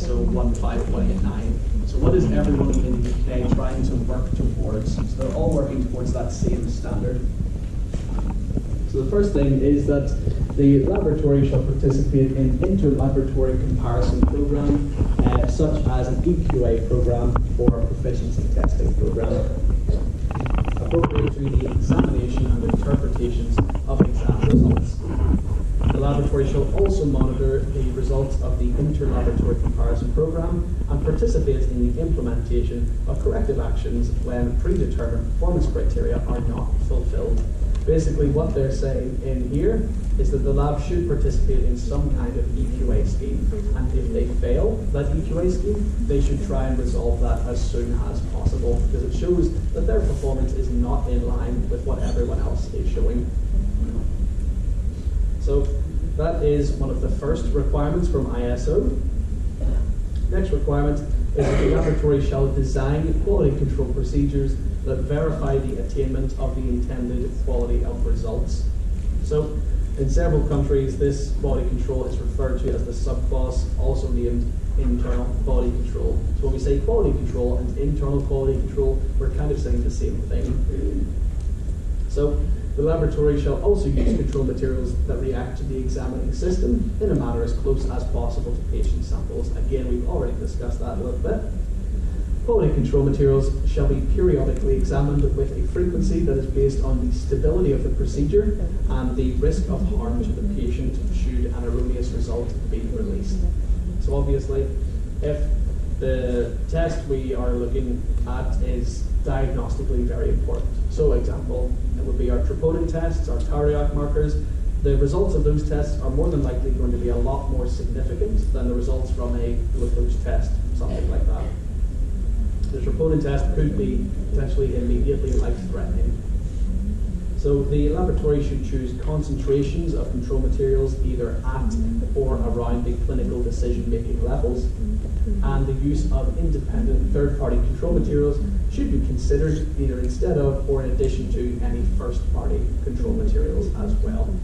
ISO 15189. So what is everyone in the UK trying to work towards? So they're all working towards that same standard. So the first thing is that the laboratory shall participate in inter-laboratory comparison program, such as an EQA program or a proficiency testing program, appropriate to the examination and interpretations of exam results. The laboratory shall also monitor the results of the inter-laboratory comparison program and participate in the implementation of corrective actions when predetermined performance criteria are not fulfilled. Basically, what they're saying in here is that the lab should participate in some kind of EQA scheme, and if they fail that EQA scheme, they should try and resolve that as soon as possible, because it shows that their performance is not in line with what everyone else is showing. So that is one of the first requirements from ISO. Next requirement is that the laboratory shall design quality control procedures that verify the attainment of the intended quality of results. So in several countries, this quality control is referred to as the subclass, also named internal quality control. So when we say quality control and internal quality control, we're kind of saying the same thing. So the laboratory shall also use control materials that react to the examining system in a manner as close as possible to patient samples. Again, we've already discussed that a little bit. Quality control materials shall be periodically examined with a frequency that is based on the stability of the procedure and the risk of harm to the patient should an erroneous result be released. So obviously, if the test we are looking at is diagnostically very important. So example, it would be our troponin tests, our cardiac markers. The results of those tests are more than likely going to be a lot more significant than the results from a glucose test, something like that. The troponin test could be potentially immediately life-threatening. So the laboratory should choose concentrations of control materials either at or around the clinical decision-making levels, and the use of independent third-party control materials should be considered either instead of or in addition to any first-party control materials as well.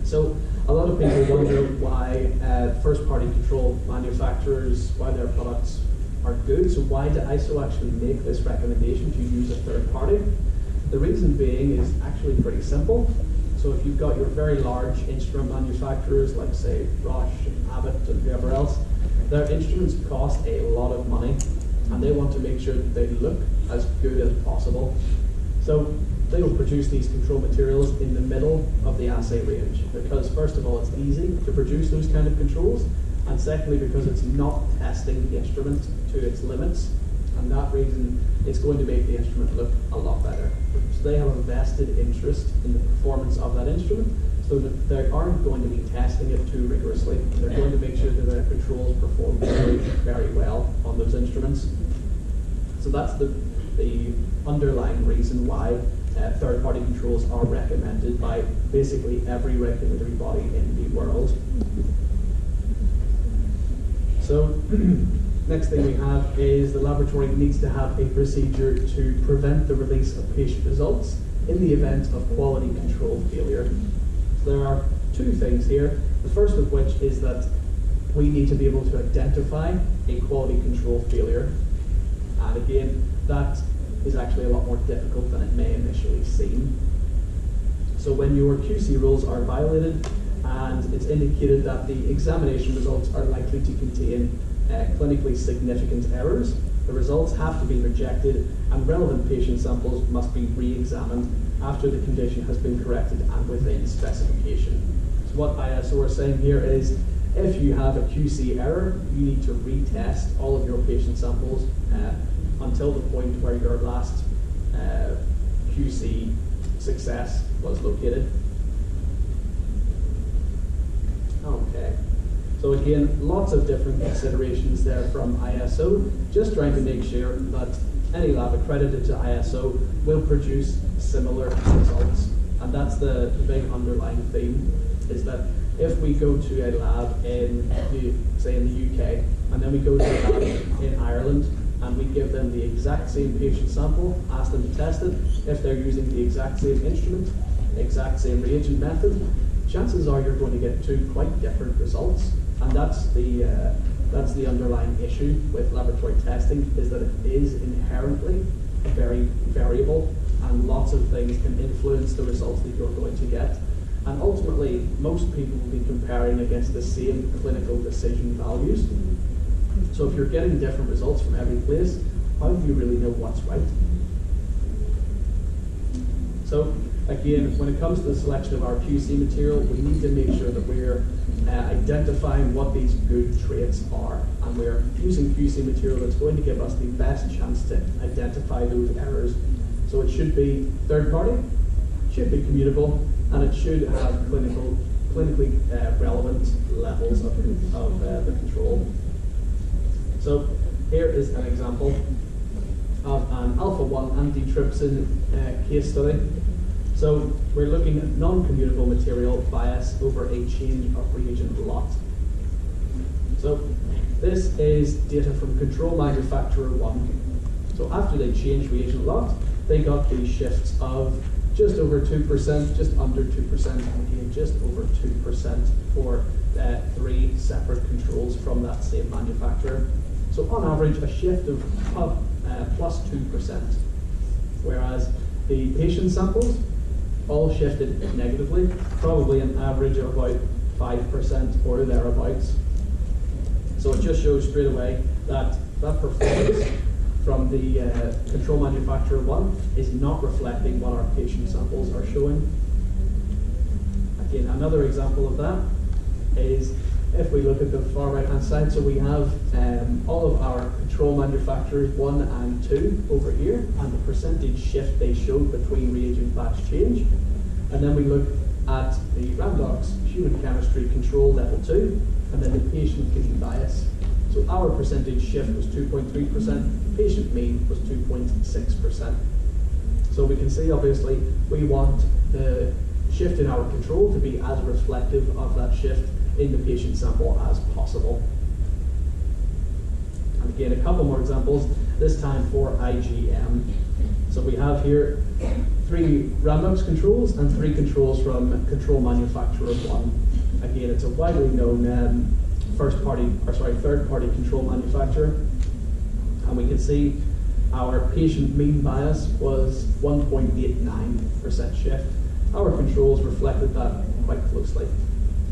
So a lot of people wonder why first-party control manufacturers, why their products are good. So why did ISO actually make this recommendation to use a third party? The reason being is actually pretty simple. So if you've got your very large instrument manufacturers like say Roche and Abbott and whoever else, their instruments cost a lot of money and they want to make sure that they look as good as possible. So they will produce these control materials in the middle of the assay range because first of all it's easy to produce those kind of controls, and secondly because it's not testing the instrument to its limits, and that reason it's going to make the instrument look a lot better. So they have a vested interest in the performance of that instrument, so that they aren't going to be testing it too rigorously. They're going to make sure that their controls perform very, very well on those instruments. So that's the underlying reason why third-party controls are recommended by basically every regulatory body in the world. So next thing we have is the laboratory needs to have a procedure to prevent the release of patient results in the event of quality control failure. So there are two things here. The first of which is that we need to be able to identify a quality control failure. And again, that is actually a lot more difficult than it may initially seem. So when your QC rules are violated, and it's indicated that the examination results are likely to contain clinically significant errors, the results have to be rejected and relevant patient samples must be re-examined after the condition has been corrected and within specification. So what ISO are saying here is if you have a QC error, you need to retest all of your patient samples until the point where your last QC success was located. Okay, so again, lots of different considerations there from ISO, just trying to make sure that any lab accredited to ISO will produce similar results. And that's the big underlying theme, is that if we go to a lab in, say in the UK, and then we go to a lab in Ireland, and we give them the exact same patient sample, ask them to test it, if they're using the exact same instrument, exact same reagent method, chances are you're going to get two quite different results, and that's the That's the underlying issue with laboratory testing, is that it is inherently very variable, and lots of things can influence the results that you're going to get. And ultimately, most people will be comparing against the same clinical decision values. So if you're getting different results from every place, how do you really know what's right? So again, when it comes to the selection of our QC material, we need to make sure that we're identifying what these good traits are, and we're using QC material that's going to give us the best chance to identify those errors. So it should be third party, should be commutable, and it should have clinically relevant levels of the control. So here is an example of an alpha-1 antitrypsin case study. So we're looking at non-commutable material bias over a change of reagent lot. So this is data from control manufacturer 1. So after they changed reagent lot, they got these shifts of just over 2%, just under 2%, and again just over 2% for 3 separate controls from that same manufacturer. So on average, a shift of plus 2%, whereas the patient samples all shifted negatively, probably an average of about 5% or thereabouts. So it just shows straight away that that performance from the control manufacturer 1 is not reflecting what our patient samples are showing. Again, another example of that is if we look at the far right hand side, so we have all of our control manufacturers 1 and 2 over here, and the percentage shift they showed between reagent batch change. And then we look at the Randox human chemistry control level 2, and then the patient mean bias. So our percentage shift was 2.3%, patient mean was 2.6%. So we can see obviously we want the shift in our control to be as reflective of that shift in the patient sample as possible. And again, a couple more examples, this time for IgM. So we have here 3 Randox controls and 3 controls from control manufacturer 1. Again, it's a widely known third party control manufacturer. And we can see our patient mean bias was 1.89% shift. Our controls reflected that quite closely.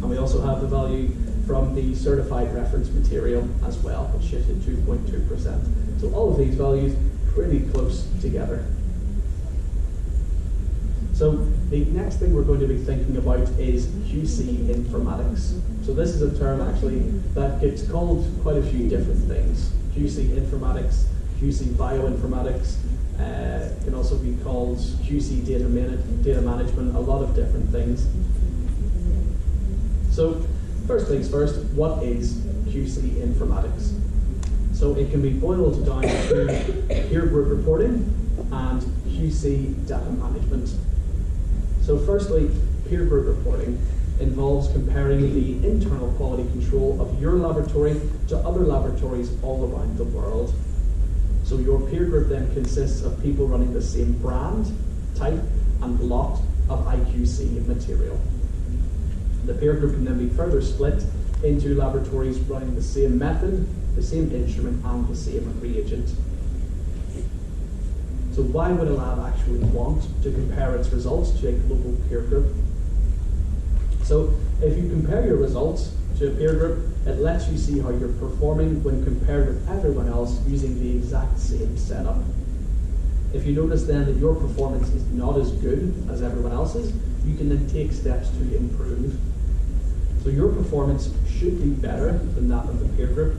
And we also have the value from the certified reference material as well, which shifted 2.2%. So all of these values pretty close together. So the next thing we're going to be thinking about is QC informatics. So this is a term actually that gets called quite a few different things. QC informatics, QC bioinformatics, can also be called QC data management, a lot of different things. So first things first, what is QC informatics? So it can be boiled down to peer group reporting and QC data management. So firstly, peer group reporting involves comparing the internal quality control of your laboratory to other laboratories all around the world. So your peer group then consists of people running the same brand, type, and lot of IQC material. The peer group can then be further split into laboratories running the same method, the same instrument, and the same reagent. So why would a lab actually want to compare its results to a global peer group? So if you compare your results to a peer group, it lets you see how you're performing when compared with everyone else using the exact same setup. If you notice then that your performance is not as good as everyone else's, you can then take steps to improve. So your performance should be better than that of the peer group,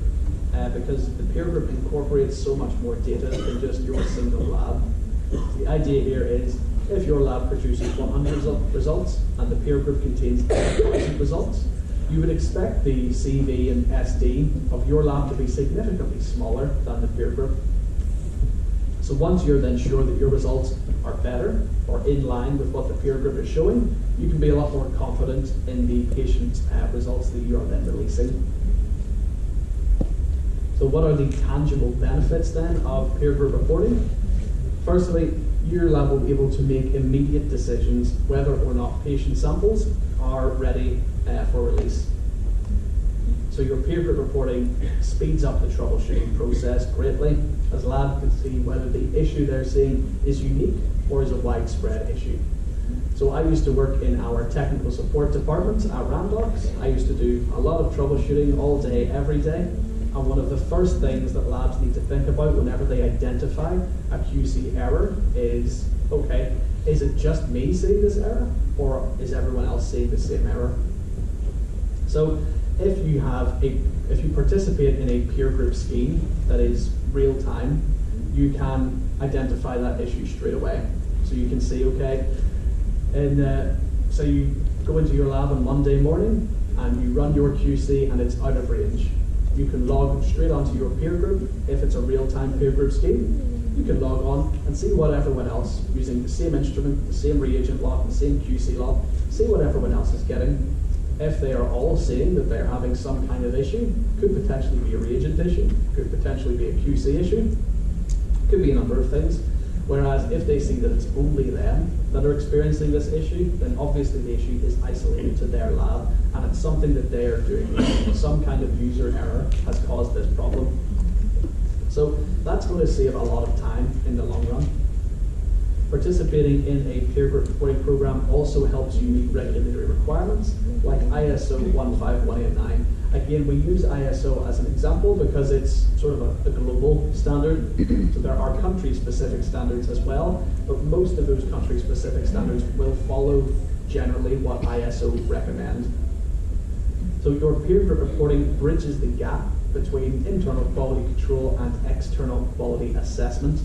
because the peer group incorporates so much more data than just your single lab. The idea here is if your lab produces 100 results and the peer group contains 1,000 results, you would expect the CV and SD of your lab to be significantly smaller than the peer group. So once you're then sure that your results are better or in line with what the peer group is showing, you can be a lot more confident in the patient results that you are then releasing. So what are the tangible benefits then of peer group reporting? Firstly, your lab will be able to make immediate decisions whether or not patient samples are ready for release. So your peer group reporting speeds up the troubleshooting process greatly, as labs can see whether the issue they're seeing is unique or is a widespread issue. So I used to work in our technical support department at Randox. I used to do a lot of troubleshooting all day, every day. And one of the first things that labs need to think about whenever they identify a QC error is, okay, is it just me seeing this error, or is everyone else seeing the same error? So if you participate in a peer group scheme that is real time, you can identify that issue straight away. So you can see, okay, and so you go into your lab on Monday morning and you run your QC and it's out of range. You can log straight onto your peer group. If it's a real-time peer group scheme, you can log on and see what everyone else, using the same instrument, the same reagent lot, the same QC lot, see what everyone else is getting. If they are all seeing that they're having some kind of issue, could potentially be a reagent issue, could potentially be a QC issue, could be a number of things. Whereas if they see that it's only them that are experiencing this issue, then obviously the issue is isolated to their lab and it's something that they are doing. Some kind of user error has caused this problem. So that's going to save a lot of time in the long run. Participating in a peer group reporting program also helps you meet regulatory requirements like ISO 15189. Again, we use ISO as an example because it's sort of a global standard. So there are country-specific standards as well, but most of those country-specific standards will follow generally what ISO recommend. So your peer group reporting bridges the gap between internal quality control and external quality assessment.